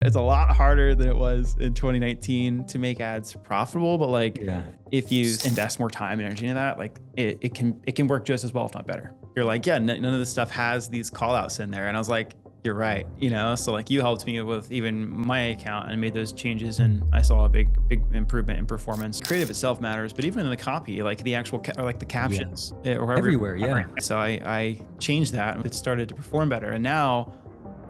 It's a lot harder than it was in 2019 to make ads profitable, but like Yeah. if you invest more time and energy into that, like it can work just as well, if not better. You're like, yeah, none of this stuff has these call outs in there. And I was like, you're right, So like you helped me with even my account and made those changes, and I saw a big improvement in performance. Creative itself matters, but even in the copy, like the actual or like the Yeah. captions or whatever. Everywhere. Yeah. So I changed that, and it started to perform better. And now,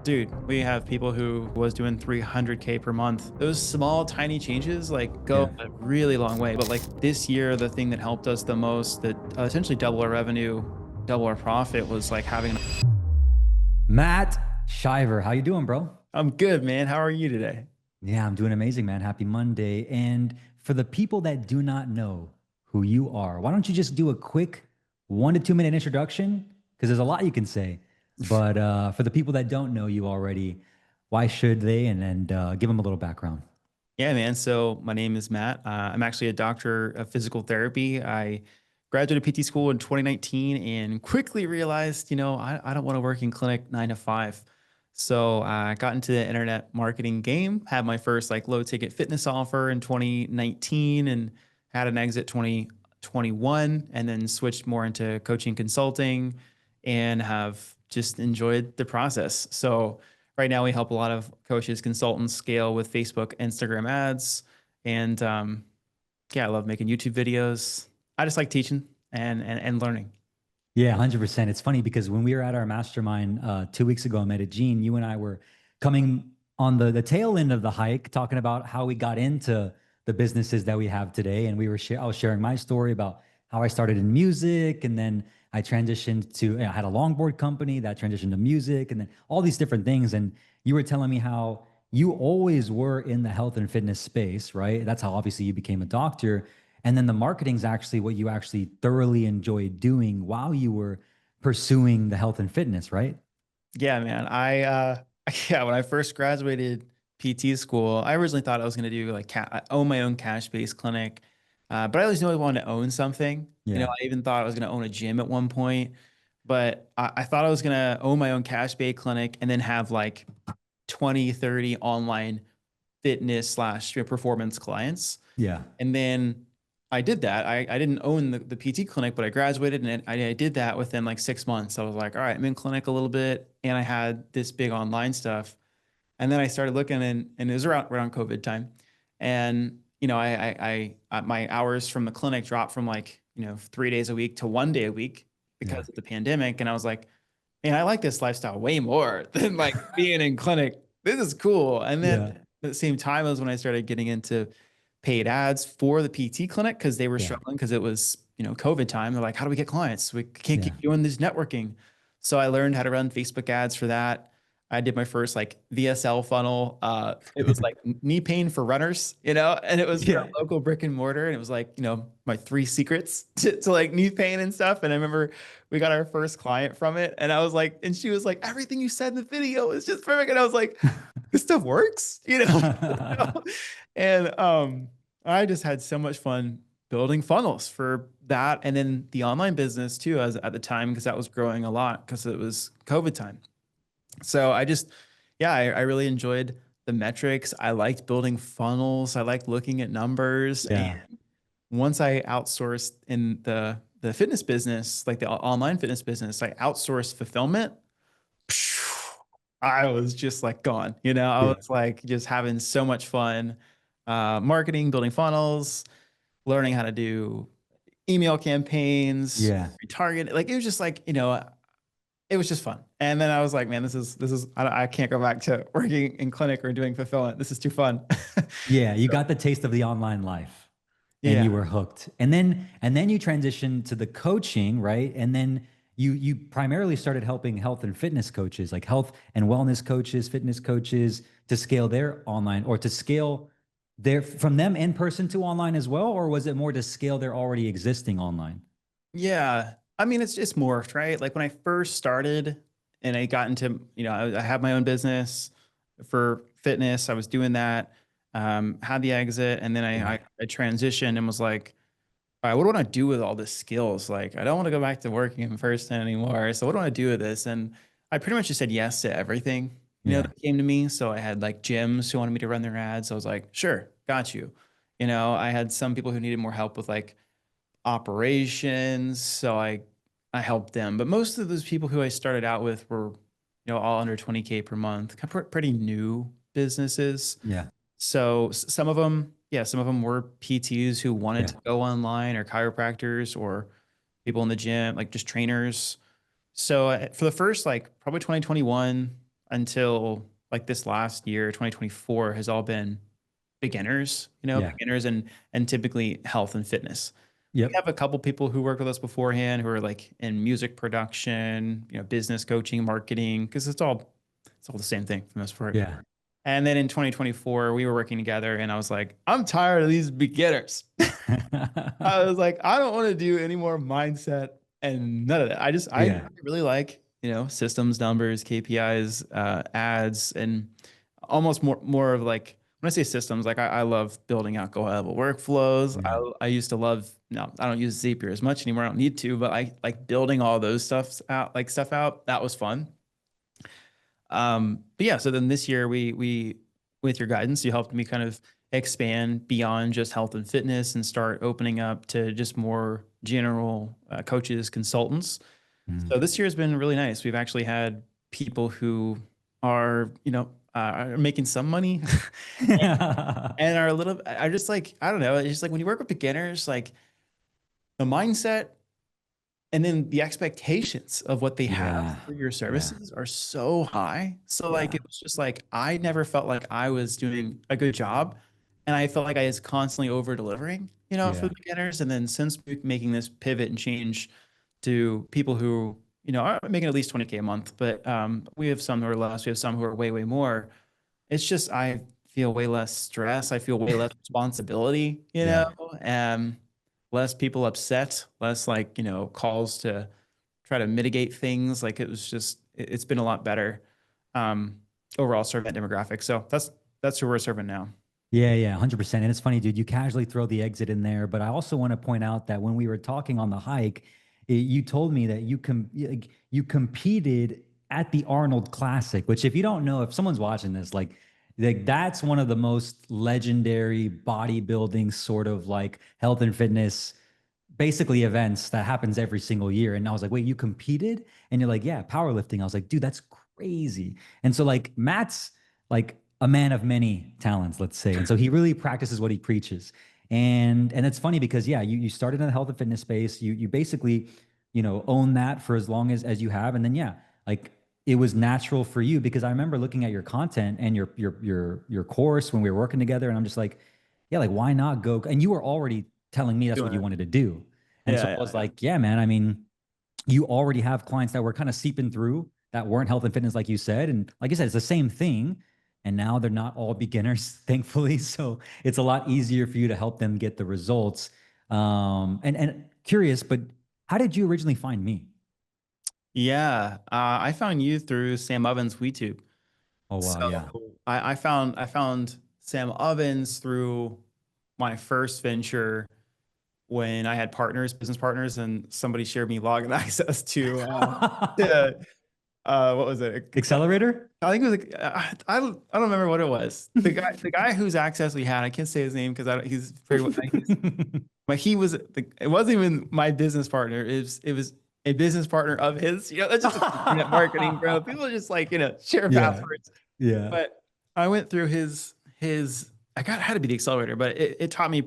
dude, we have people who was doing 300K per month. Those small, tiny changes like go Yeah. a really long way. But like this year, the thing that helped us the most, that essentially double our revenue, double our profit, was like having. Matt Shiver, how you doing, bro? I'm good, man. How are you today? Yeah, I'm doing amazing, man. Happy Monday. And for the people that do not know who you are, why don't you just do a quick 1 to 2 minute introduction? Because there's a lot you can say. But for the people that don't know you already, why should they? And give them a little background. Yeah, man. So my name is Matt. I'm actually a doctor of physical therapy. I graduated PT school in 2019 and quickly realized, I don't want to work in clinic 9 to 5. So I got into the internet marketing game, had my first like low ticket fitness offer in 2019, and had an exit 2021, and then switched more into coaching consulting and have just enjoyed the process. So right now we help a lot of coaches, consultants scale with Facebook, Instagram ads. And yeah, I love making YouTube videos. I just like teaching and learning. Yeah, 100%. It's funny because when we were at our mastermind 2 weeks ago in Medellin, you and I were coming on the tail end of the hike, talking about how we got into the businesses that we have today. And I was sharing my story about how I started in music, and then I transitioned to, I had a longboard company that transitioned to music, and then all these different things. And you were telling me how you always were in the health and fitness space, right? That's how obviously you became a doctor. And then the marketing is actually what you actually thoroughly enjoyed doing while you were pursuing the health and fitness, right? Yeah, man. Yeah, when I first graduated PT school, I originally thought I was going to do like own my own cash-based clinic. But I always knew I wanted to own something. Yeah. I even thought I was going to own a gym at one point, but I thought I was going to own my own cash-based clinic and then have like 20, 30 online fitness slash performance clients. Yeah. And then I did that. I didn't own the PT clinic, but I graduated, and I did that within like 6 months. I was like, all right, I'm in clinic a little bit, and I had this big online stuff. And then I started looking, and it was around COVID time. And, my hours from the clinic dropped from like, 3 days a week to 1 day a week Yeah. because of the pandemic. And I was like, man, I like this lifestyle way more than like being in clinic. This is cool. And then Yeah. at the same time was when I started getting into paid ads for the PT clinic, because they were Yeah. struggling, because it was, COVID time. They're like, how do we get clients? We can't Yeah. keep doing this networking. So I learned how to run Facebook ads for that. I did my first like VSL funnel. It was like knee pain for runners, and it was for a Yeah. local brick and mortar. And it was like, my 3 secrets to like knee pain and stuff. And I remember we got our first client from it. And I was like, and she was like, everything you said in the video is just perfect. And I was like, this stuff works, And I just had so much fun building funnels for that. And then the online business too, as at the time, because that was growing a lot because it was COVID time. So yeah, I really enjoyed the metrics. I liked building funnels. I liked looking at numbers. And Yeah. once I outsourced in the fitness business, like the online fitness business, I outsourced fulfillment. I was just like gone, I Yeah. was like just having so much fun, marketing, building funnels, learning how to do email campaigns, Yeah. retarget. Like it was just like, it was just fun. And then I was like, man, I can't go back to working in clinic or doing fulfillment. This is too fun. Yeah. You got the taste of the online life and you Yeah. were hooked. And then you transitioned to the coaching, right? And then you primarily started helping health and fitness coaches, like health and wellness coaches, fitness coaches, to scale their online, or to scale their from them in person to online as well, or was it more to scale their already existing online? Yeah. I mean, it's morphed, right? Like when I first started and I got into, I had my own business for fitness. I was doing that, had the exit, and then Yeah. I transitioned and was like, all right, what do I want to do with all this skills? Like, I don't want to go back to working in person anymore. So what do I do with this? And I pretty much just said yes to everything Yeah. that came to me. So I had like gyms who wanted me to run their ads. I was like, sure, got you. I had some people who needed more help with like operations. So I helped them. But most of those people who I started out with were, all under 20K per month, pretty new businesses. Yeah. So some of them, yeah, some of them were PTs who wanted Yeah. to go online, or chiropractors, or people in the gym, like just trainers. So for the first like probably 2021 until like this last year, 2024 has all been beginners, Yeah. beginners and typically health and fitness. We Yep. have a couple people who worked with us beforehand who are like in music production, business coaching, marketing, because it's all the same thing for the most part. Yeah. And then in 2024, we were working together, and I was like, I'm tired of these beginners. I was like, I don't want to do any more mindset and none of that. I Yeah. really like, systems, numbers, KPIs, ads, and almost more of like, when I say systems, like I love building out go-level workflows. Yeah. I used to love, no, I don't use Zapier as much anymore. I don't need to, but I like building all those stuff out. That was fun. But yeah, so then this year with your guidance, you helped me kind of expand beyond just health and fitness and start opening up to just more general coaches, consultants. So Mm. this year has been really nice. We've actually had people who are making some money and are a little, I just like, I don't know. It's just like when you work with beginners, like the mindset and then the expectations of what they have Yeah. for your Yeah. services are so high. So like Yeah. it was just like I never felt like I was doing a good job, and I felt like I was constantly over delivering, for Yeah. the beginners. And then since making this pivot and change to people who are making at least 20K a month, but we have some who are less, we have some who are way more. It's just I feel way less stress. I feel way less responsibility, Yeah. less people upset, less like, calls to try to mitigate things. Like it was just it's been a lot better overall serving that demographic. So that's who we're serving now. Yeah, yeah, 100%. And it's funny, dude, you casually throw the exit in there, but I also want to point out that when we were talking on the hike, you told me that you competed at the Arnold Classic, which if you don't know, if someone's watching this, like that's one of the most legendary bodybuilding sort of like health and fitness basically events that happens every single year. And I was like, wait, you competed? And you're like, yeah, powerlifting. I was like, dude, that's crazy. And so like Matt's like a man of many talents, let's say. And so he really practices what he preaches. And it's funny because yeah, you started in the health and fitness space. You basically, own that for as long as you have. And then yeah, like it was natural for you because I remember looking at your content and your course when we were working together. And I'm just like, yeah, like why not go? And you were already telling me that's what Doing you it. wanted to do. And so Yeah, I yeah, was yeah. like, yeah, man, I mean, you already have clients that were kind of seeping through that weren't health and fitness, like you said. And like I said, it's the same thing. And now they're not all beginners, thankfully. So it's a lot easier for you to help them get the results. And curious, but how did you originally find me? Yeah, I found you through Sam Ovens WeTube. Oh wow, So yeah. I found Sam Ovens through my first venture when I had partners, business partners, and somebody shared me login access to what was it? Accelerator? I think it was like I don't remember what it was. The guy whose access we had, I can't say his name because he's very he's but it wasn't even my business partner. It was a business partner of his. That's just internet marketing, bro. People just like share Yeah, passwords. yeah. But I went through his. I got had to be the accelerator, but it taught me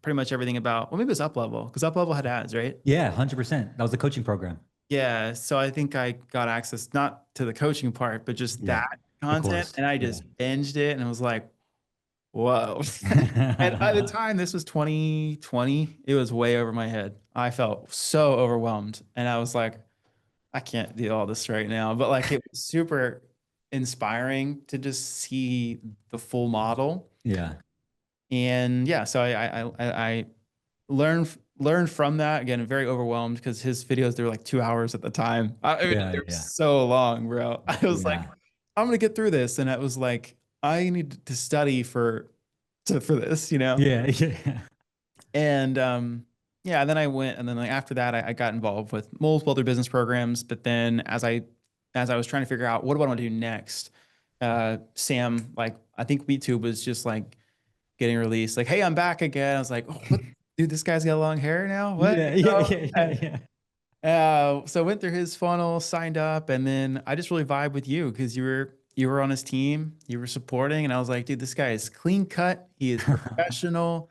pretty much everything about. Well, maybe it was up level because up level had ads, right? Yeah, 100%. That was the coaching program. Yeah, so I think I got access not to the coaching part, but just Yeah, that the content, course. and I Yeah. just binged it, and I was like, "Whoa!" And by the time this was 2020, it was way over my head. I felt so overwhelmed, and I was like, "I can't do all this right now." But like, it was super inspiring to just see the full model, Yeah. and yeah, so I learned from that. Again, very overwhelmed because his videos, they were like 2 hours at the time. I mean, Yeah, they were yeah, so long, bro. I was like, yeah, I'm gonna get through this, and I was like, I need to study for this, yeah, yeah, and yeah. Then I went, and then like after that, I got involved with multiple other business programs. But then as I was trying to figure out what do I want to do next, Sam, like I think WeTube was just like getting released. Like, hey, I'm back again. I was like, oh, what, dude? This guy's got long hair now. What? Yeah, yeah, yeah, yeah, yeah. So I went through his funnel, signed up, and then I just really vibe with you because you were on his team, you were supporting, and I was like, dude, this guy is clean cut, he is professional,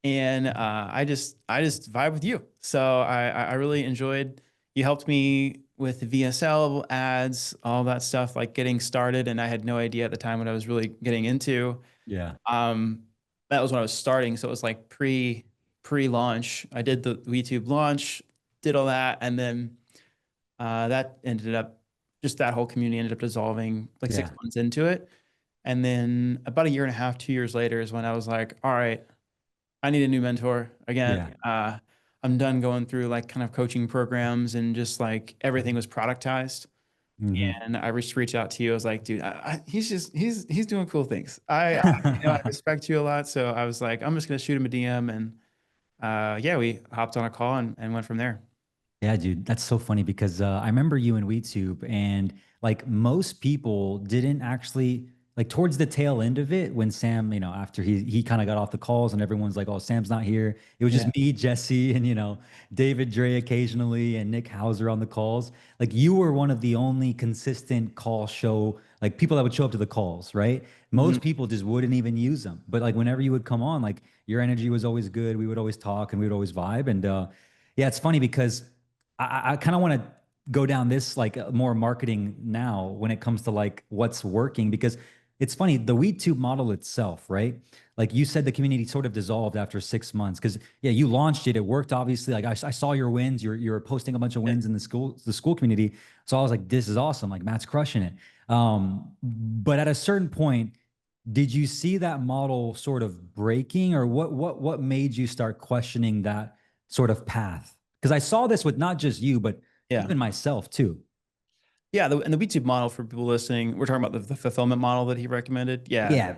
and I just vibe with you. So I really enjoyed. You helped me with the VSL ads, all that stuff, like getting started, and I had no idea at the time what I was really getting into. Yeah, Um, that was when I was starting, so it was like pre-launch. I did the YouTube launch, did all that, and then that ended up just that whole community ended up dissolving like six yeah, months into it. And then about a year and a half, 2 years later is when I was like, all right, I need a new mentor again. yeah. I'm done going through like kind of coaching programs and just like everything was productized. Hmm. And I reached out to you. I was like, dude, he's doing cool things. I respect you a lot. So I was like, I'm just gonna shoot him a DM, and yeah, we hopped on a call and went from there. Yeah, dude, that's so funny because I remember you in WeTube, and like most people didn't actually like towards the tail end of it when Sam, after he kind of got off the calls and everyone's like, "Oh, Sam's not here." It was just Yeah. me, Jesse, and David Dre occasionally, and Nick Hauser on the calls. Like you were one of the only consistent call show like people that would show up to the calls, right? Mhm. Most people just wouldn't even use them, but like whenever you would come on, like your energy was always good. We would always talk and we would always vibe, and yeah, it's funny because I kind of want to go down this like more marketing now when it comes to like what's working because it's funny the WeTube model itself, right? Like you said, the community sort of dissolved after 6 months because yeah, you launched it, it worked obviously. Like I saw your wins, you're posting a bunch of Yeah. wins in the school community, so I was like, this is awesome. Like Matt's crushing it. But at a certain point, did you see that model sort of breaking, or what made you start questioning that sort of path? Because I saw this with not just you, but Yeah. even myself too. Yeah, and the YouTube model for people listening, we're talking about the fulfillment model that he recommended. Yeah, Yeah.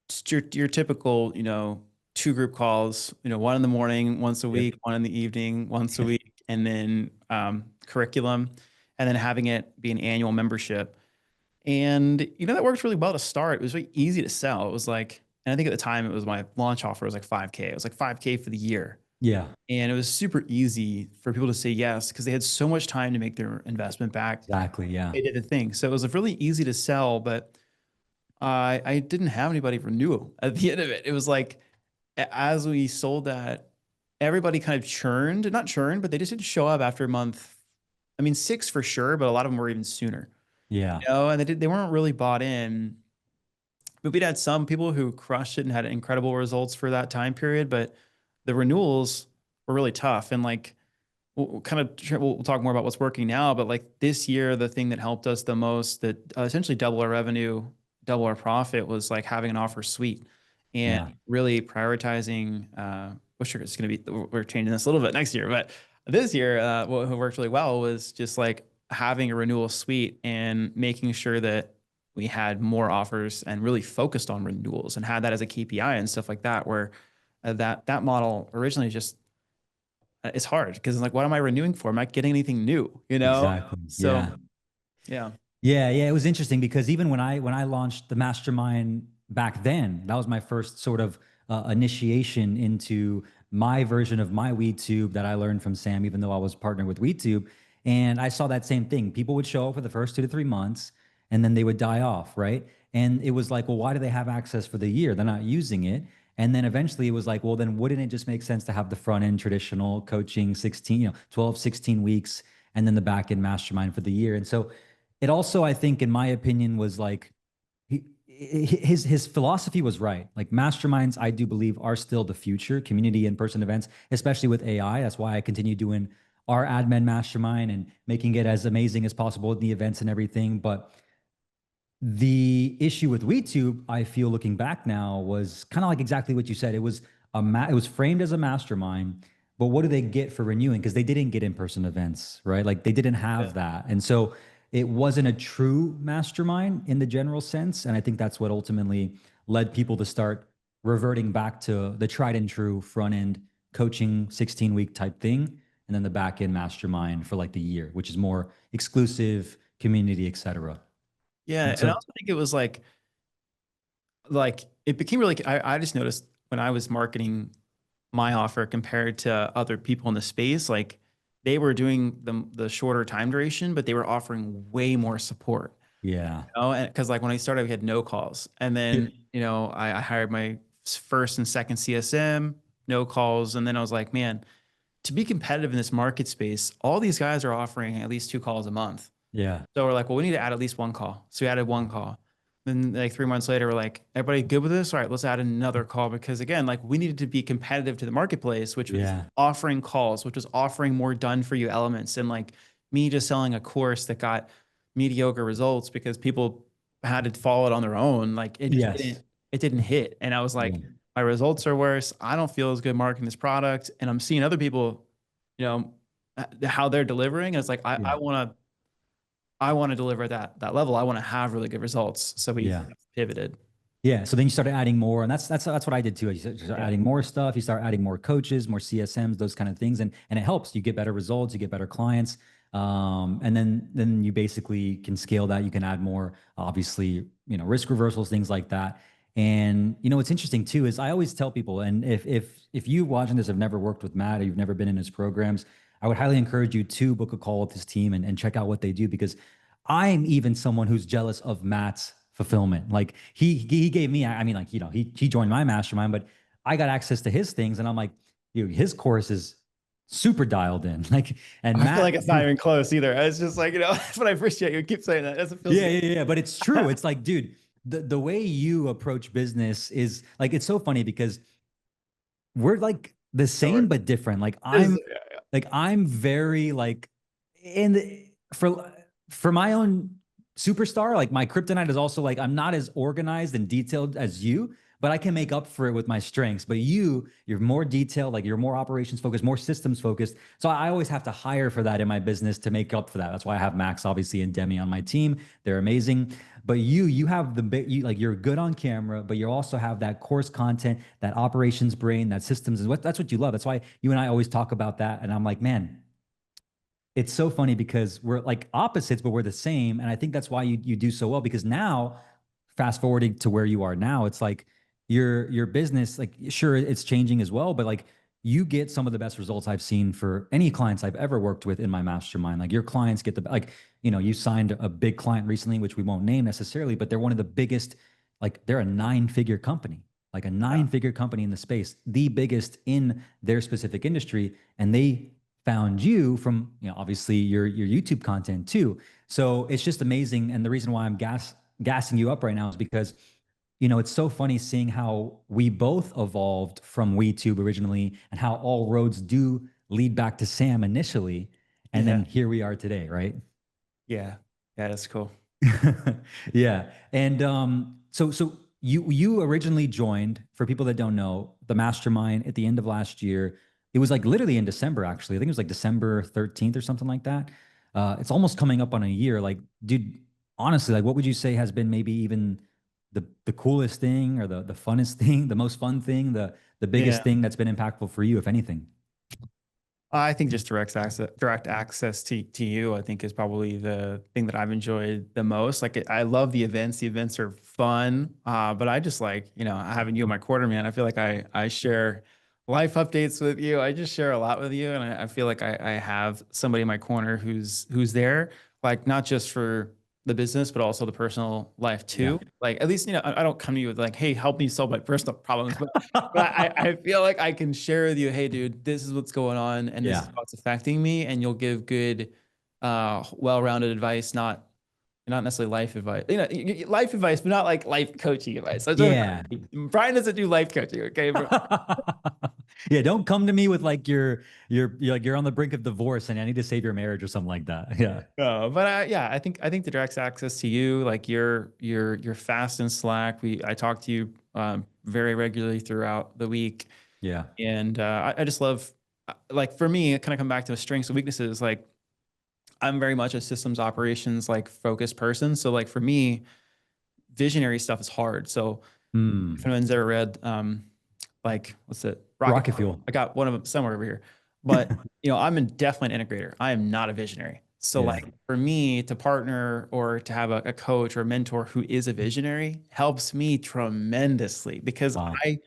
just your typical, two group calls, one in the morning, once a Yep. week, one in the evening, once a week, and then curriculum, and then having it be an annual membership. And that worked really well to start. It was very easy to sell. It was like, and I think at the time it was my launch offer was like 5K. It was like 5K for the year. Yeah. And it was super easy for people to say yes because they had so much time to make their investment back. Exactly. Yeah. They did the thing. So it was really easy to sell, but I didn't have anybody renew at the end of it. It was like as we sold that, everybody kind of churned, not churned, but they just didn't show up after a month. I mean, six for sure, but a lot of them were even sooner, Yeah. and they weren't really bought in. But we'd had some people who crushed it and had incredible results for that time period, but the renewals were really tough. And like we'll kind of we'll talk more about what's working now, but like this year, the thing that helped us the most that essentially double our revenue, double our profit was like having an offer suite and Yeah. really prioritizing. Which it's going to be, we're changing this a little bit next year, but this year, what worked really well was just like having a renewal suite and making sure that we had more offers and really focused on renewals and had that as a KPI and stuff like that. Where that model originally just it's hard because it's like, what am I renewing for? Am I getting anything new? Exactly. So Yeah. yeah, Yeah, yeah, it was interesting because even when I launched the mastermind back then, that was my first sort of initiation into my version of my WeedTube that I learned from Sam, even though I was partnered with WeedTube. And I saw that same thing. People would show up for the first 2 to 3 months, and then they would die off, right? And it was like, well, why do they have access for the year? They're not using it. And then eventually it was like, well, then wouldn't it just make sense to have the front end traditional coaching 16, 12, 16 weeks, and then the back end mastermind for the year? And so it also, I think, in my opinion, was like his philosophy was right. Like masterminds, I do believe are still the future. Community in-person events, especially with AI. That's why I continue doing our admin mastermind and making it as amazing as possible in the events and everything. But the issue with WeTube, I feel looking back now, was kind of like exactly what you said. It was framed as a mastermind, but what do they get for renewing? Because they didn't get in-person events, right? Like they didn't yeah, have that. And so it wasn't a true mastermind in the general sense. And I think that's what ultimately led people to start reverting back to the tried and true front end coaching 16-week type thing. And then the back end mastermind for like the year, which is more exclusive community, etc. Yeah. And And I so, also think it was like it became really, I just noticed when I was marketing my offer compared to other people in the space, like they were doing the shorter time duration, but they were offering way more support. yeah. You know, and because like when I started, we had no calls, and Yeah. then I hired my first and second CSM, no calls, and then I was like, man, to be competitive in this market space, all these guys are offering at least 2 calls a month. Yeah. So we're like, well, we need to add at least one call. So we added one call. Then like 3 months later, we're like, everybody good with this? All right, let's add another call because again, like we needed to be competitive to the marketplace, which was Yeah. offering calls, which was offering more done for you elements. And like me just selling a course that got mediocre results because people had to follow it on their own, like Yes. it didn't hit. And I was Yeah. like, my results are worse. I don't feel as good marketing this product. And I'm seeing other people, you know, how they're delivering. And it's like Yeah. I want to deliver that level. I want to have really good results. So we Yeah. pivoted. Yeah. So then you started adding more, and that's what I did too. You start Yeah. adding more stuff. You start adding more coaches, more CSMs, those kind of things, and it helps. You get better results. You get better clients. And then you basically can scale that. You can add more, obviously, risk reversals, things like that. And what's interesting too is I always tell people, and if you watching this have never worked with Matt or you've never been in his programs, I would highly encourage you to book a call with his team and check out what they do because I'm even someone who's jealous of Matt's fulfillment. Like he gave me, I mean, like, he joined my mastermind, but I got access to his things and I'm like, his course is super dialed in. Like, and I feel Matt, like it's not even close either. It's just like, but I appreciate you keep saying that. It feels yeah, good. yeah, yeah. But it's true. It's like, dude, the way you approach business is like, it's so funny because we're like the same but different. Like Yeah. I'm very like in the, for my own superstar, like my kryptonite is also like I'm not as organized and detailed as you, but I can make up for it with my strengths. But you're more detailed, like you're more operations focused, more systems focused. So I always have to hire for that in my business to make up for that. That's why I have Max obviously and Demi on my team. They're amazing. But you have the bit you like you're good on camera, but you also have that course content, that operations brain, that systems is what that's what you love. That's why you and I always talk about that. And I'm like, man, it's so funny because we're like opposites, but we're the same. And I think that's why you do so well because now, fast forwarding to where you are now, it's like your business, like sure, it's changing as well, but like you get some of the best results I've seen for any clients I've ever worked with in my mastermind. Like your clients get the like, you signed a big client recently, which we won't name necessarily, but they're one of the biggest, like they're a nine-figure company, like a Yeah. nine-figure company in the space, the biggest in their specific industry. And they found you from obviously your YouTube content too. So it's just amazing. And the reason why I'm gassing you up right now is because it's so funny seeing how we both evolved from WeTube originally and how all roads do lead back to Sam initially. And Yeah. then here we are today, right? Yeah. Yeah. That's cool. Yeah. And so you originally joined, for people that don't know, the mastermind at the end of last year. It was like literally in December, actually. I think it was like December 13th or something like that. It's almost coming up on a year. Like, dude, honestly, like what would you say has been maybe even the coolest thing or the funnest thing, the most fun thing, the Yeah. biggest thing that's been impactful for you, if anything? I think just direct access to you, I think is probably the thing that I've enjoyed the most. Like I love the events. The events are fun. But I just like, having you in my quarter, man. I feel like I share life updates with you. I just share a lot with you. And I feel like I have somebody in my corner who's there, like not just for the business, but also the personal life Yeah. too. Like at least, I don't come to you with like, hey, help me solve my personal problems. But I feel like I can share with you, hey, dude, this is what's going on and this is Yeah. how it's affecting me. And you'll give good, well-rounded advice, not necessarily life advice, life advice, but not like life coaching advice. Yeah. Brian doesn't do life coaching. Okay. Yeah, don't come to me with like you're like you're on the brink of divorce and I need to save your marriage or something like that. Yeah. No, but yeah, I think the direct access to you, like you're fast and slack. I talk to you very regularly throughout the week. Yeah. And I just love, like for me, it kind of come back to strengths and weaknesses. Like I'm very much a systems operations like focused person. So like for me, visionary stuff is hard. So if Hmm. anyone's ever read like what's it, Rocket Rocket Fuel, fuel. I got one of them somewhere over here. But I'm definitely an integrator. I am not a visionary. So Yeah. like for me to partner or to have a coach or a mentor who is a visionary helps me tremendously because Wow. I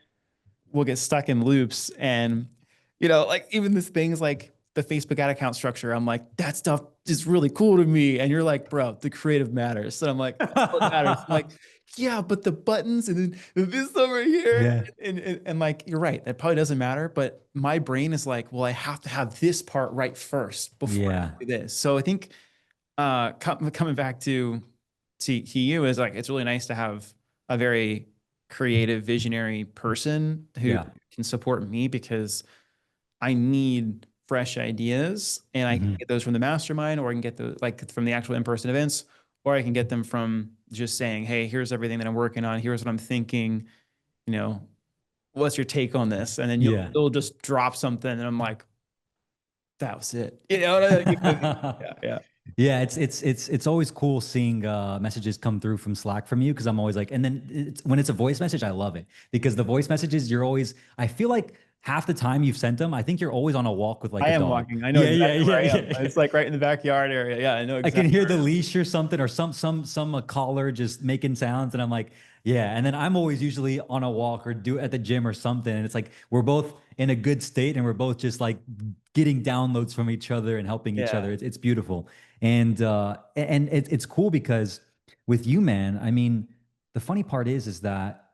will get stuck in loops and like even these things like the Facebook ad account structure, I'm like, that stuff is really cool to me. And you're like, bro, the creative matters. And I'm like, that's what matters. I'm like, yeah, but the buttons and then this over here. Yeah. And like, you're right. That probably doesn't matter. But my brain is like, well, I have to have this part right first before I Yeah. do this. So I think coming back to you is like it's really nice to have a very creative visionary person who Yeah. can support me because I need fresh ideas and I can Mhm. get those from the mastermind or I can get those like from the actual in-person events or I can get them from just saying, hey, here's everything that I'm working on, here's what I'm thinking, you know what's your take on this, and then Yeah. you'll just drop something and I'm like, that was it. Yeah, yeah, Yeah, it's always cool seeing messages come through from Slack from you because I'm always like, and then when it's a voice message, I love it because the voice messages you're always. I feel like half the time you've sent them, I think you're always on a walk with like I a am dog. walking. I know Yeah, yeah, exactly yeah, where I yeah, am. yeah. It's like right in the backyard area. Yeah, I know I can exactly hear where the I am. leash or something, or some collar just making sounds, and I'm like, yeah. And then I'm always usually on a walk or do at the gym or something, and it's like we're both in a good state, and we're both just like getting downloads from each other and helping each Yeah, other. It's beautiful, and it's cool because with you, man. I mean, the funny part is that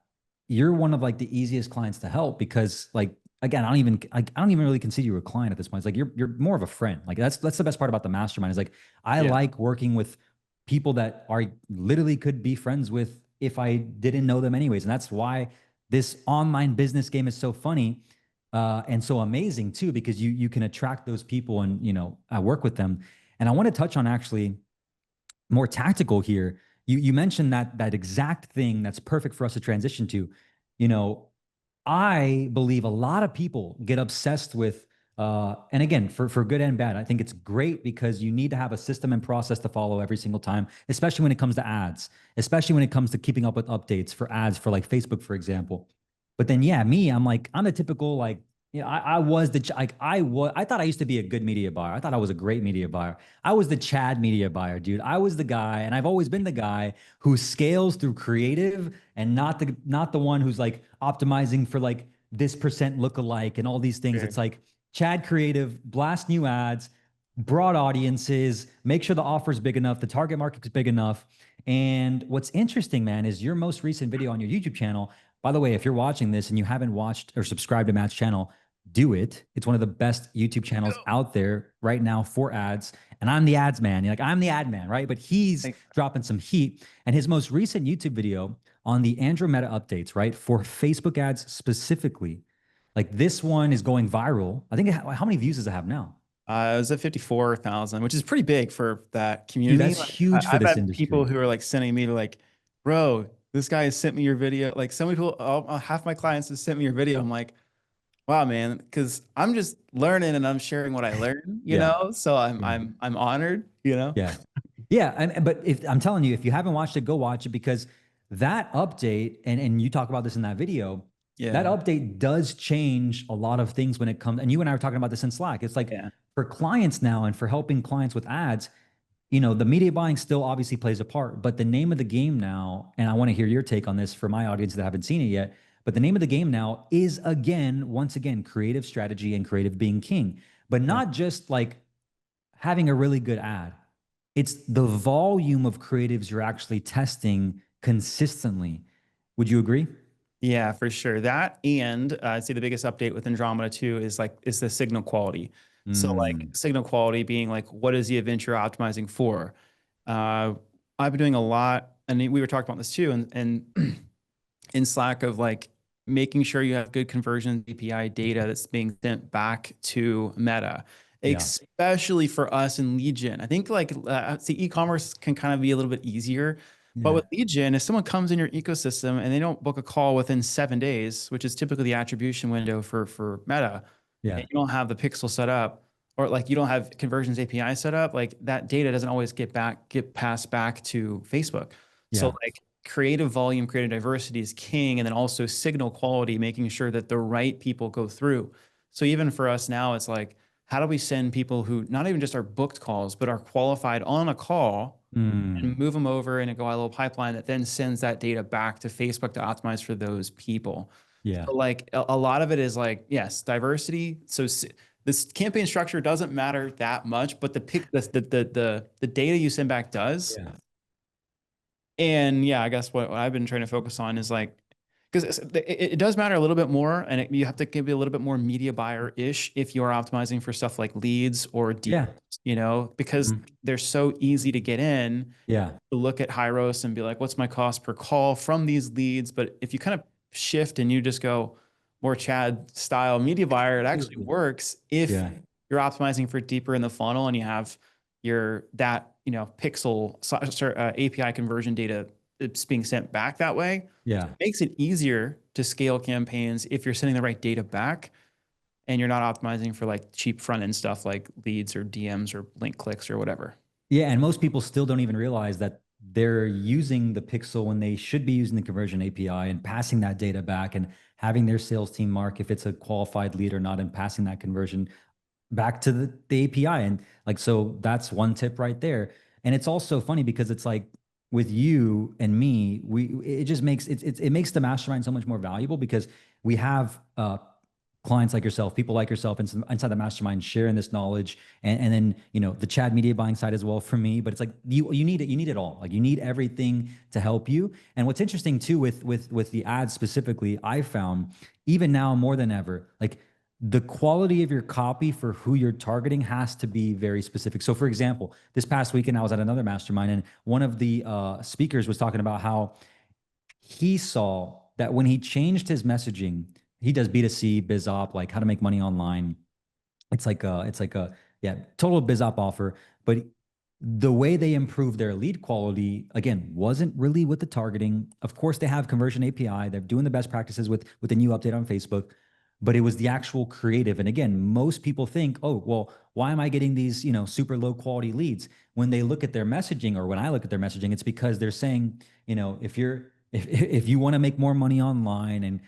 you're one of like the easiest clients to help because like again, I don't even really consider you a client at this point. It's like you're more of a friend. Like that's the best part about the mastermind is like I yeah, like working with people that are literally could be friends with if I didn't know them anyways. And that's why this online business game is so funny and so amazing too, because you can attract those people and I work with them. And I want to touch on actually more tactical here. You mentioned that exact thing that's perfect for us to transition to. You know, I believe a lot of people get obsessed with, and again, for good and bad, I think it's great because you need to have a system and process to follow every single time, especially when it comes to ads, especially when it comes to keeping up with updates for ads for like Facebook, for example. But then, yeah, me, I'm a typical like, I was I thought I used to be a good media buyer. I thought I was a great media buyer. I was the Chad media buyer, dude. I was the guy, and I've always been the guy who scales through creative and not the one who's like optimizing for like this percent lookalike and all these things. sure. It's like Chad creative, blast new ads, broad audiences, make sure the offer's big enough, the target market's big enough. And what's interesting, man, is your most recent video on your YouTube channel. By the way, if you're watching this and you haven't watched or subscribed to Matt's channel, do it. It's one of the best YouTube channels out there right now for ads. And I'm the ads man. You're like, I'm the ad man, right? But he's Thanks. dropping some heat. And his most recent YouTube video on the Andromeda updates, right? For Facebook ads specifically. Like this one is going viral. I think how many views does it have now? It was at 54,000, which is pretty big for that Dude, community. that's Like huge for I've this had people industry. who are like sending me to like, bro, this guy has sent me your video. Like so many people, half my clients have sent me your video. I'm like, wow, man, because I'm just learning and I'm sharing what I learn, Yeah. So I'm Yeah. I'm honored. Yeah. Yeah. But if I'm telling you, if you haven't watched it, go watch it because that update, and you talk about this in that video, that Yeah, update does change a lot of things when it comes. And you and I were talking about this in Slack. It's like yeah, for clients now and for helping clients with ads, the media buying still obviously plays a part, but the name of the game now, and I want to hear your take on this for my audience that haven't seen it yet, but the name of the game now is once again, creative strategy and creative being king, but yeah. not just like having a really good ad. It's the volume of creatives you're actually testing consistently. Would you agree? Yeah, for sure. That and I'd say the biggest update with Andromeda too is the signal quality. So like Mm, signal quality being like what is the event you're optimizing for? Uh, I've been doing a lot, and we were talking about this too, and in Slack of like making sure you have good conversion API data that's being sent back to Meta, yeah. especially for us in lead gen. I think like see e-commerce can kind of be a little bit easier, but Yeah. with lead gen, if someone comes in your ecosystem and they don't book a call within 7 days, which is typically the attribution window for Meta, Yeah. and you don't have the pixel set up, or like you don't have conversions API set up, like that data doesn't always get passed back to Facebook. So Yeah. like creative volume, creative diversity is king, and then also signal quality, making sure that the right people go through. So even for us now, it's like how do we send people who not even just are booked calls, but are qualified on a call and Mm, move them over in a Go little pipeline that then sends that data back to Facebook to optimize for those people. yeah. So like a lot of it is like, yes, diversity. So this campaign structure doesn't matter that much, but the data you send back does. Yeah. And yeah, I guess what I've been trying to focus on is like, because it does matter a little bit more, and you have to give you a little bit more media buyer-ish if you are optimizing for stuff like leads or deals, Yeah. because Mhm. they're so easy to get in Yeah. to look at Hyros and be like, what's my cost per call from these leads? But if you kind of shift and you just go more Chad style media buyer, it actually works if Yeah. you're optimizing for deeper in the funnel and you have your that pixel API conversion data that's being sent back that way. Yeah. It makes it easier to scale campaigns if you're sending the right data back and you're not optimizing for like cheap front end stuff like leads or DMs or link clicks or whatever. Yeah, and most people still don't even realize that they're using the pixel when they should be using the conversion API and passing that data back and having their sales team mark if it's a qualified lead or not and passing that conversion back to the API. And like, so that's one tip right there. And it's also funny because it's like with you and me, it just makes it makes the mastermind so much more valuable because we have clients like yourself, people like yourself inside the mastermind sharing this knowledge. And then, the Chad media buying side as well for me. But it's like you need it, you need it all. Like you need everything to help you. And what's interesting too with the ads specifically, I found even now more than ever, like the quality of your copy for who you're targeting has to be very specific. So, for example, this past weekend, I was at another mastermind, and one of the speakers was talking about how he saw that when he changed his messaging, he does B2C, biz op, like how to make money online. It's like a yeah, total biz op offer. But the way they improved their lead quality again wasn't really with the targeting. Of course, they have conversion API. They're doing the best practices with the new update on Facebook, but it was the actual creative. And again, most people think, oh, well, why am I getting these, super low quality leads? When they look at their messaging, or when I look at their messaging, it's because they're saying, if you want to make more money online and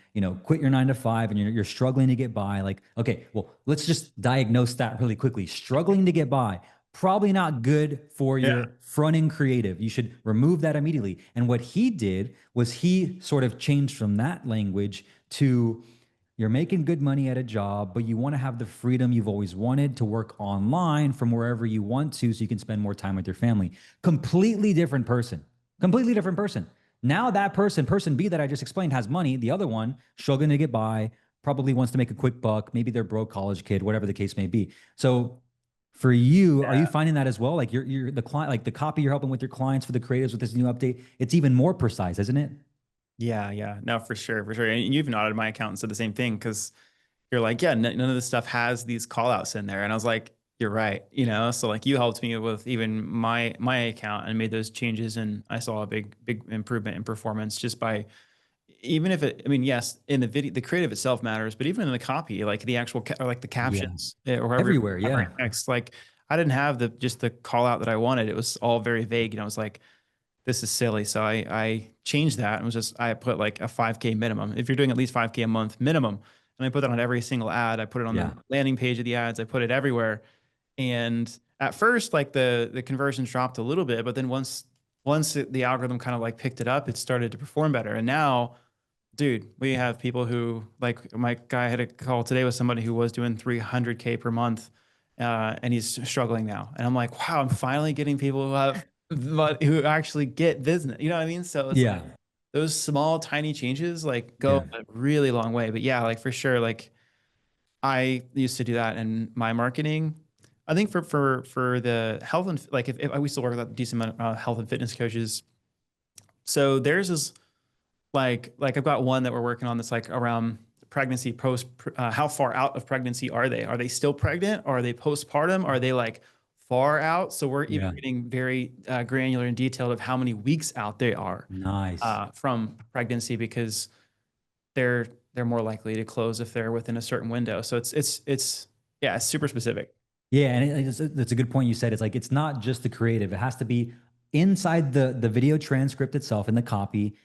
quit your 9 to 5 and you're struggling to get by, like, okay, well, let's just diagnose that really quickly. Struggling to get by, probably not good for Yeah. your front end creative. You should remove that immediately. And what he did was he sort of changed from that language to, you're making good money at a job, but you want to have the freedom you've always wanted to work online from wherever you want to so you can spend more time with your family. Completely different person. Completely different person. Now that person B that I just explained, has money. The other one, struggling to get by, probably wants to make a quick buck. Maybe they're broke college kid, whatever the case may be. So for you, are you finding that as well? Like you're the client, like the copy you're helping with your clients for the creatives with this new update, it's even more precise, isn't it? Yeah, yeah. No, for sure, for sure. And you even audited my account and said the same thing because you're like, yeah, none of this stuff has these call outs in there. And I was like, you're right, So like you helped me with even my account and made those changes, and I saw a big improvement in performance just by even if it. I mean, yes, in the video, the creative itself matters, but even in the copy, like the actual or like the Yeah. captions or Everywhere. however Yeah. text, like I didn't have just the call out that I wanted. It was all very vague, I was like, this is silly. So I changed that and was just, I put like a 5K minimum. If you're doing at least 5K a month minimum, and I put that on every single ad. I put it on the Yeah. landing page of the ads. I put it everywhere. And at first, like the conversions dropped a little bit, but then once the algorithm kind of like picked it up, it started to perform better. And now, dude, we have people who, like my guy had a call today with somebody who was doing 300K per month, and he's struggling now. And I'm like, wow, I'm finally getting people who have, but who actually get business. You know what I mean? So it's like Yeah. those small, tiny changes like go Yeah. a really long way. But yeah, like for sure, like I used to do that in my marketing. I think for the health and like if we still work with a decent amount of health and fitness coaches. So theirs is like I've got one that we're working on that's like around pregnancy post. How far out of pregnancy are they? Are they still pregnant? Or are they postpartum? Are they like far out? So we're even Yeah. getting very granular and detailed of how many weeks out they are Nice. from pregnancy because they're they're more likely to close if they're within a certain window. So it's yeah, it's super specific. Yeah, and that's a good point you said. It's like it's not just the creative; it has to be inside the video transcript itself in the copy,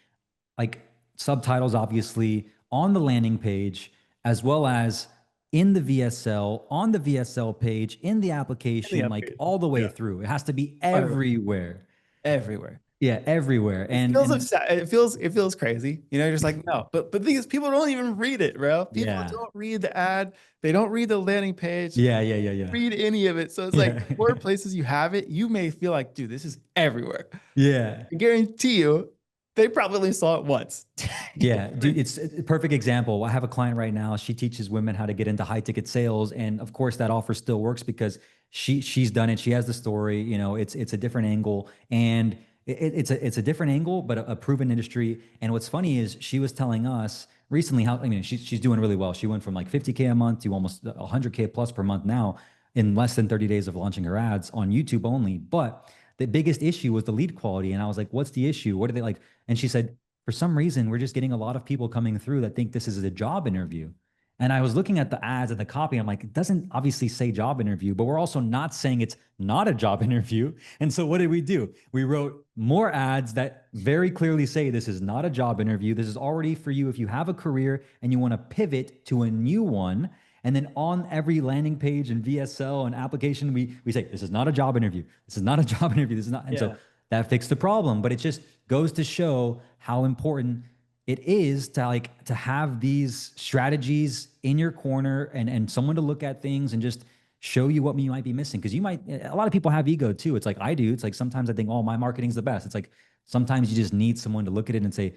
like subtitles, obviously on the landing page, as well as in the VSL, on the VSL page, in the In the application, like application. all the way Yeah. through. It has to be Oh, everywhere. everywhere. Yeah, everywhere. It feels it feels crazy. You're just like, no. But the thing is, people don't even read it, bro. People yeah. don't read the ad. They don't read the landing page. Yeah, yeah, yeah, yeah. Read any of it. So it's like Yeah. the more places you have it, you may feel like, dude, this is everywhere. Yeah. I guarantee you, they probably saw it once. Yeah, dude, it's a perfect example. I have a client right now. She teaches women how to get into high ticket sales, and of course, that offer still works because she's done it. She has the story. You know, it's a different angle, and it's a different angle, but a proven industry. And what's funny is she was telling us recently how, I mean, she's doing really well. She went from like 50K a month to almost 100K plus per month now in less than 30 days of launching her ads on YouTube only. But the biggest issue was the lead quality, and I was like, "What's the issue? What are they like?" And she said, for some reason, we're just getting a lot of people coming through that think this is a job interview. And I was looking at the ads and the copy. I'm like, it doesn't obviously say job interview, but we're also not saying it's not a job interview. And so what did we do? We wrote more ads that very clearly say this is not a job interview. This is already for you if you have a career and you want to pivot to a new one. And then on every landing page and VSL and application, we say, this is not a job interview. This is not a job interview. This is not. And so Yeah. that fixed the problem. But it just goes to show how important it is to have these strategies in your corner and someone to look at things and just show you what you might be missing. Because you might, a lot of people have ego too. It's like I do. It's like sometimes I think, oh, my marketing's the best. It's like sometimes you just need someone to look at it and say,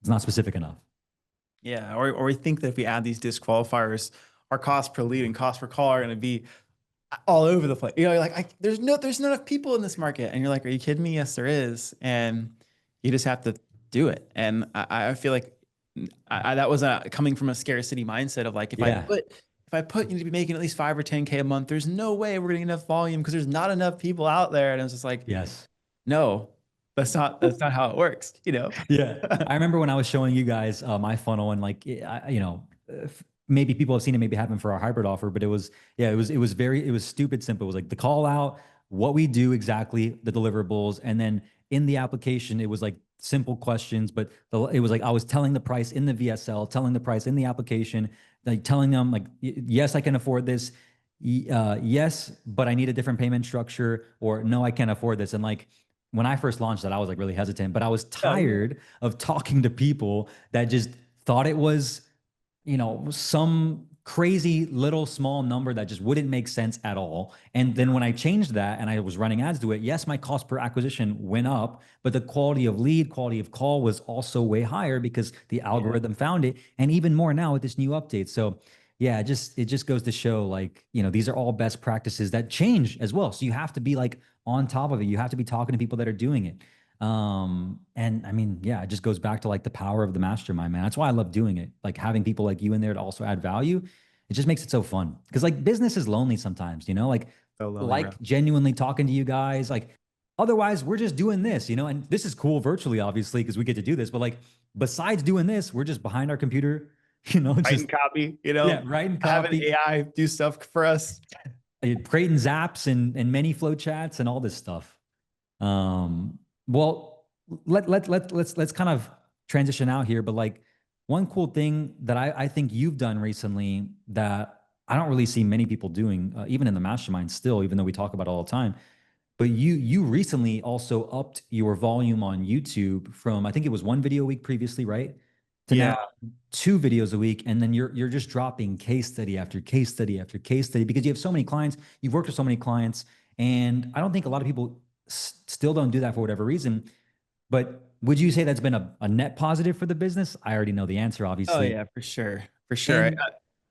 it's not specific enough. Yeah. Or we think that if we add these disqualifiers, our cost per lead and cost per call are going to be all over the place. You're like, there's not enough people in this market. And you're like, are you kidding me? Yes, there is. And you just have to do it. And I feel like that was coming from a scarcity mindset of like, Yeah. if I put you need to be making at least 5 or 10K a month, there's no way we're getting enough volume because there's not enough people out there. And I was just like, Yes. no, that's not how it works, Yeah. I remember when I was showing you guys my funnel and like, maybe people have seen it, maybe haven't for our hybrid offer, but it was stupid simple. It was like the call out, what we do exactly, the deliverables. And then in the application, it was like simple questions, but it was like, I was telling the price in the VSL, telling the price in the application, like telling them like, yes, I can afford this. Yes, but I need a different payment structure, or no, I can't afford this. And like, when I first launched that, I was like really hesitant, but I was Oh, yeah. tired of talking to people that just thought it was, some crazy little small number that just wouldn't make sense at all. And then when I changed that and I was running ads to it, yes, my cost per acquisition went up, but the quality of lead, quality of call was also way higher because the Yeah. algorithm found it, and even more now with this new update. So yeah, it just goes to show like, these are all best practices that change as well. So you have to be like on top of it. You have to be talking to people that are doing it. And I mean, yeah, it just goes back to like the power of the mastermind, man. That's why I love doing it. Like having people like you in there to also add value. It just makes it so fun. Because like business is lonely sometimes, So lonely, bro. like genuinely talking to you guys. Like otherwise, we're just doing this, and this is cool virtually, obviously, because we get to do this. But like besides doing this, we're just behind our computer, Writing just copy, yeah, writing having copy, AI do stuff for us. creating zaps and many flow chats and all this stuff. Well, let's kind of transition out here, but like one cool thing that I think you've done recently that I don't really see many people doing, even in the mastermind still, even though we talk about it all the time. But you recently also upped your volume on YouTube from, I think it was one video a week previously, right? To Yeah. now two videos a week, and then you're just dropping case study after case study after case study because you have so many clients, you've worked with so many clients, and I don't think a lot of people still don't do that for whatever reason. But would you say that's been a net positive for the business? I already know the answer, Oh obviously. yeah, for sure. For sure. And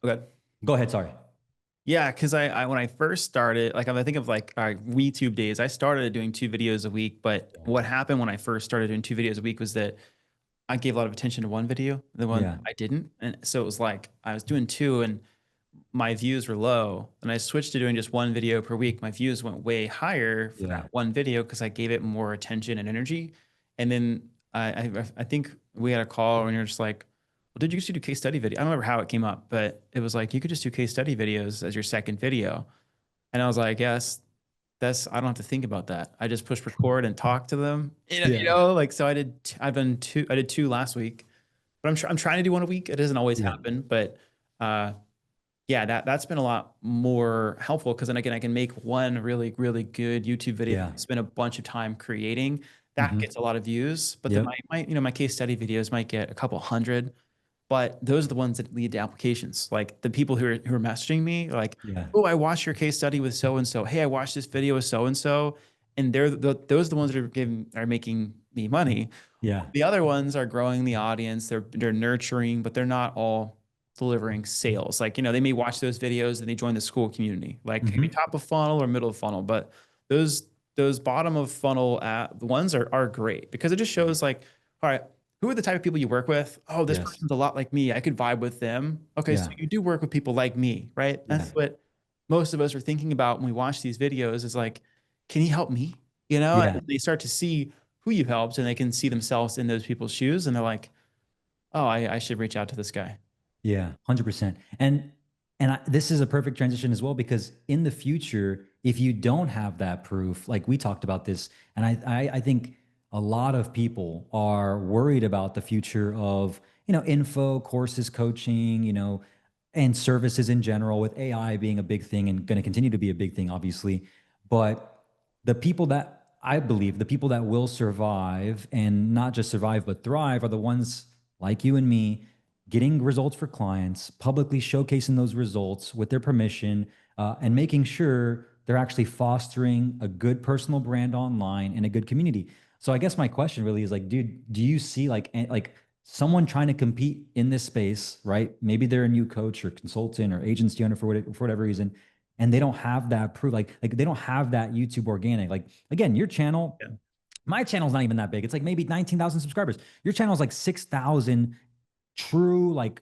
Okay. go ahead, sorry. Yeah, because I when I first started, like I think of like our WeTube days, I started doing 2 videos a week. But what happened when I first started doing 2 videos a week was that I gave a lot of attention to one video, the one Yeah, I didn't. And so it was like I was doing two and my views were low. And I switched to doing just one video per week. My views went way higher for yeah, that one video because I gave it more attention and energy. And then I think we had a call and you're just like, well, did you just do case study video? I don't remember how it came up, but it was like you could just do case study videos as your second video. And I was like, yes, that's I don't have to think about that. I just push record and talk to them. yeah, Like so I did two last week, but I'm trying to do one a week. It doesn't always yeah. happen, but uh Yeah, that's been a lot more helpful because then again, I can make one really, really good YouTube video that Yeah. I spend a bunch of time creating. That Hmm. gets a lot of views, but then Yep. my case study videos might get a couple hundred, but those are the ones that lead to applications. Like the people who are messaging me, like, Yeah. oh, I watched your case study with so and so. Hey, I watched this video with so and so, and those are the ones that are making me money. Yeah. The other ones are growing the audience. They're nurturing, but they're not all delivering sales. Like, they may watch those videos and they join the school community, like maybe Hmm. top of funnel or middle of funnel. But those bottom of funnel the ones are great because it just shows like, all right, who are the type of people you work with? Oh, this Yes. person's a lot like me. I could vibe with them. Okay, so Yeah. you do work with people like me, right? Yeah. That's what most of us are thinking about when we watch these videos is like, can he help me? And Yeah. they start to see who you've helped and they can see themselves in those people's shoes and they're like, oh, I should reach out to this guy. Yeah, 100%. This is a perfect transition as well because in the future, if you don't have that proof, like we talked about this, and I think a lot of people are worried about the future of, info, courses, coaching, and services in general, with AI being a big thing and going to continue to be a big thing, obviously. But the people that I believe, the people that will survive and not just survive, but thrive are the ones like you and me getting results for clients, publicly showcasing those results with their permission, and making sure they're actually fostering a good personal brand online and a good community. So I guess my question really is like, dude, do you see like someone trying to compete in this space, right? Maybe they're a new coach or consultant or agency owner for whatever reason, and they don't have that proof, like they don't have that YouTube organic. Like again, your channel, Yeah. my channel's not even that big. It's like maybe 19,000 subscribers. Your channel's like 6,000 true like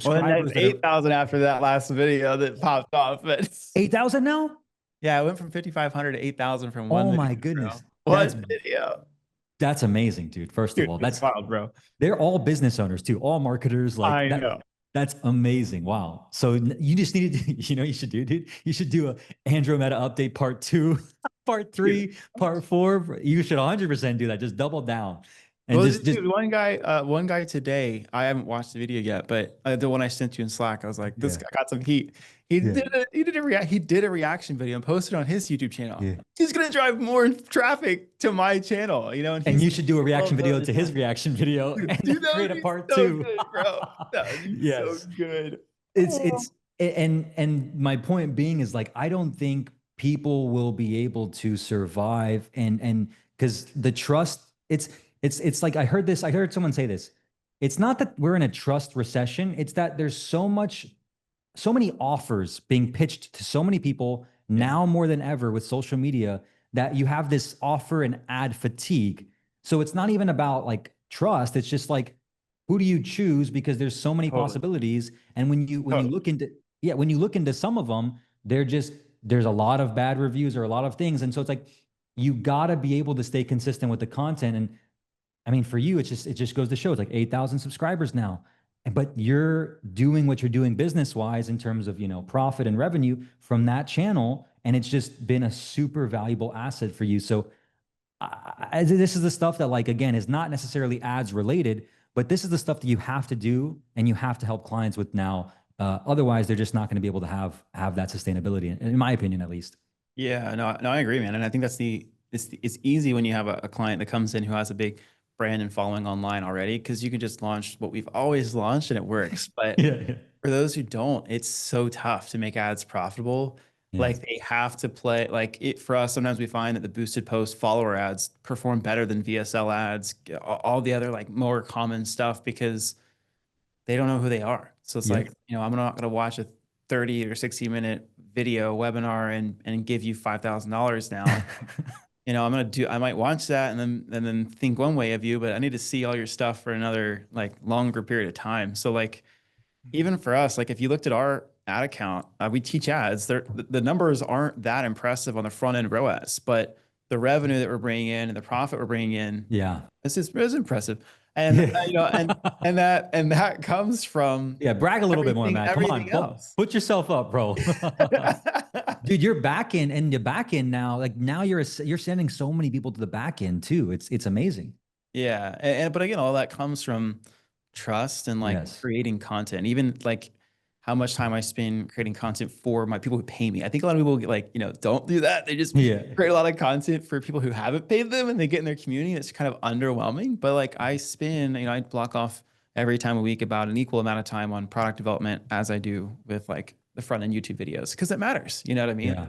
Well, then that's subscribers that are 8,000 after that last video that popped off. But 8,000 now. yeah, I went from 5,500 to 8,000 from one Oh video, my bro. goodness. One video. That's amazing, dude. First of Dude, all, it's wild, bro. they're all business owners too, all marketers like I that. know. That's amazing. Wow. So you just needed to, you should do, dude. You should do a Andromeda update part two, part Dude. three, part four. You should 100% do that. Just double down and Well, just dude, one guy today, I haven't watched the video yet, but the one I sent you in Slack, I was like, this yeah, guy got some heat. He yeah, did a reaction video and posted on his YouTube channel. yeah. He's gonna drive more traffic to my channel, and And he's you should do a reaction 12 video to million his views. reaction video and Dude, then that create would a be part so two. good, bro. That would be so Yes. good. It's Oh. it's and my point being is like I don't think people will be able to survive and because the trust it's like I heard someone say this. It's not that we're in a trust recession, it's that there's so many offers being pitched to so many people Yeah, now more than ever with social media that you have this offer and ad fatigue. So it's not even about like trust. It's just like, who do you choose? Because there's so many totally. possibilities. And when you Totally. look into, yeah, when you look into some of them, there's a lot of bad reviews or a lot of things. And so it's like, you gotta be able to stay consistent with the content. And I mean, for you, it just goes to show it's like 8,000 subscribers now. But you're doing what you're doing business wise in terms of, profit and revenue from that channel. And it's just been a super valuable asset for you. So this is the stuff that, like, again, is not necessarily ads related, but this is the stuff that you have to do and you have to help clients with now. Otherwise, they're just not going to be able to have that sustainability, in my opinion, at least. Yeah, no, I agree, man. And I think it's easy when you have a client that comes in who has a big brand and following online already, because you can just launch what we've always launched and it works. But Yeah, for those who don't, it's so tough to make ads profitable. yeah, Like they have to play like it for us. Sometimes we find that the boosted post follower ads perform better than VSL ads, all the other like more common stuff because they don't know who they are. So it's yep. like, I'm not going to watch a 30 or 60-minute video webinar and give you $5,000 now. I might watch that and then think one way of you, but I need to see all your stuff for another like longer period of time. So like even for us, like if you looked at our ad account, we teach ads. The numbers aren't that impressive on the front end ROAS, but the revenue that we're bringing in and the profit we're bringing in, Yeah. this is impressive. And Yeah. and that comes from Yeah, brag a little bit more, everything man. Come on, everything else. put yourself up, bro. Dude, you're back in and the back end now. Like now you're sending so many people to the back end too. It's amazing. Yeah, but again, all that comes from trust and like Yes. creating content. Even like how much time I spend creating content for my people who pay me. I think a lot of people get like, don't do that. They just Yeah. create a lot of content for people who haven't paid them and they get in their community. It's kind of underwhelming. But like I spend, I block off every time a week about an equal amount of time on product development as I do with like the front end YouTube videos because it matters. You know what I mean? Yeah.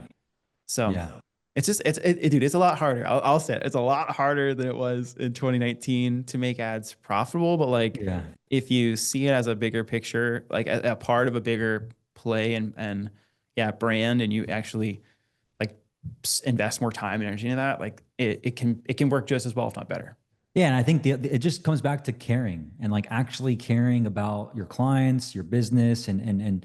So Yeah. it's just dude, it's a lot harder. I'll say it. It's a lot harder than it was in 2019 to make ads profitable. But like, Yeah. if you see it as a bigger picture, like a part of a bigger play and yeah, brand, and you actually like invest more time and energy into that, like it can work just as well, if not better. Yeah, and I think it just comes back to caring and like actually caring about your clients, your business, and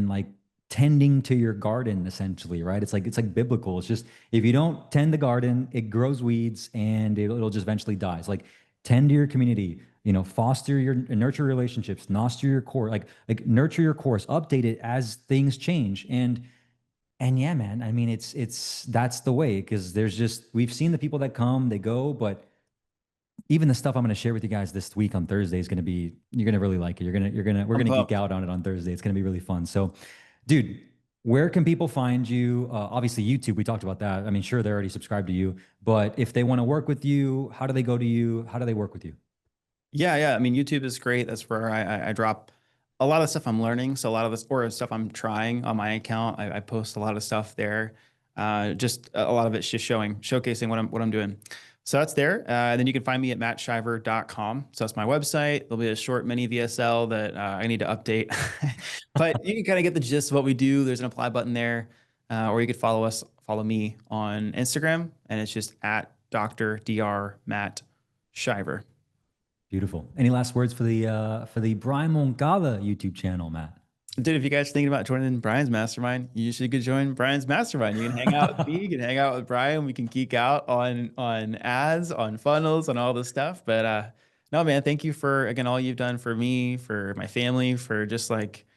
like tending to your garden essentially, right? It's like biblical. It's just if you don't tend the garden, it grows weeds and it'll just eventually die. It's like tend to your community, foster your nurture relationships, nurture your core, like nurture your course, update it as things change. And yeah, man, I mean it's that's the way because there's just we've seen the people that come, they go, but even the stuff I'm going to share with you guys this week on Thursday is going to be you're going to really like it. We're I'm going to geek pumped. out on it on Thursday. It's going to be really fun. So, dude, where can people find you? Obviously, YouTube. We talked about that. I mean, sure, they're already subscribed to you, but if they want to work with you, how do they go to you? How do they work with you? Yeah, yeah. I mean, YouTube is great. That's where I drop a lot of stuff I'm learning. So a lot of this or stuff I'm trying on my account. I post a lot of stuff there. Just a lot of it's just showcasing what I'm doing. So that's there. And then you can find me at mattshiver.com. So that's my website. There'll be a short mini VSL that I need to update, but you can kind of get the gist of what we do. There's an apply button there, or you could follow me on Instagram, and it's just at Dr. Matt Shiver. Beautiful. Any last words for the Brian Moncada YouTube channel, Matt? Dude, if you guys are thinking about joining Brian's mastermind, you should go join Brian's mastermind. You can hang out with me, you can hang out with Brian. We can geek out on ads, on funnels, on all this stuff. But no, man, thank you for again all you've done for me, for my family, for just like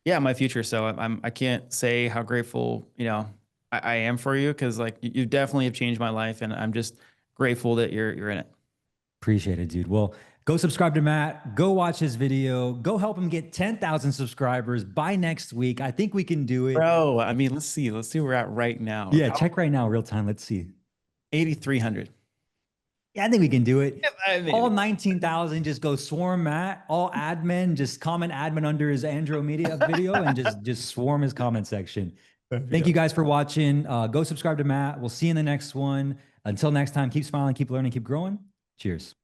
yeah, my future. So I can't say how grateful I am for you because like you definitely have changed my life, and I'm just grateful that you're in it. Appreciate it, dude. Well, go subscribe to Matt. Go watch his video. Go help him get 10,000 subscribers by next week. I think we can do it. Bro, I mean, let's see where we're at right now. Yeah, check right now, real time. Let's see. 8,300. Yeah, I think we can do it. I All mean, 19,000 just go swarm Matt. All admin, just comment admin under his Andromedia video and just swarm his comment section. Thank you guys for watching. Go subscribe to Matt. We'll see you in the next one. Until next time, keep smiling, keep learning, keep growing. Cheers.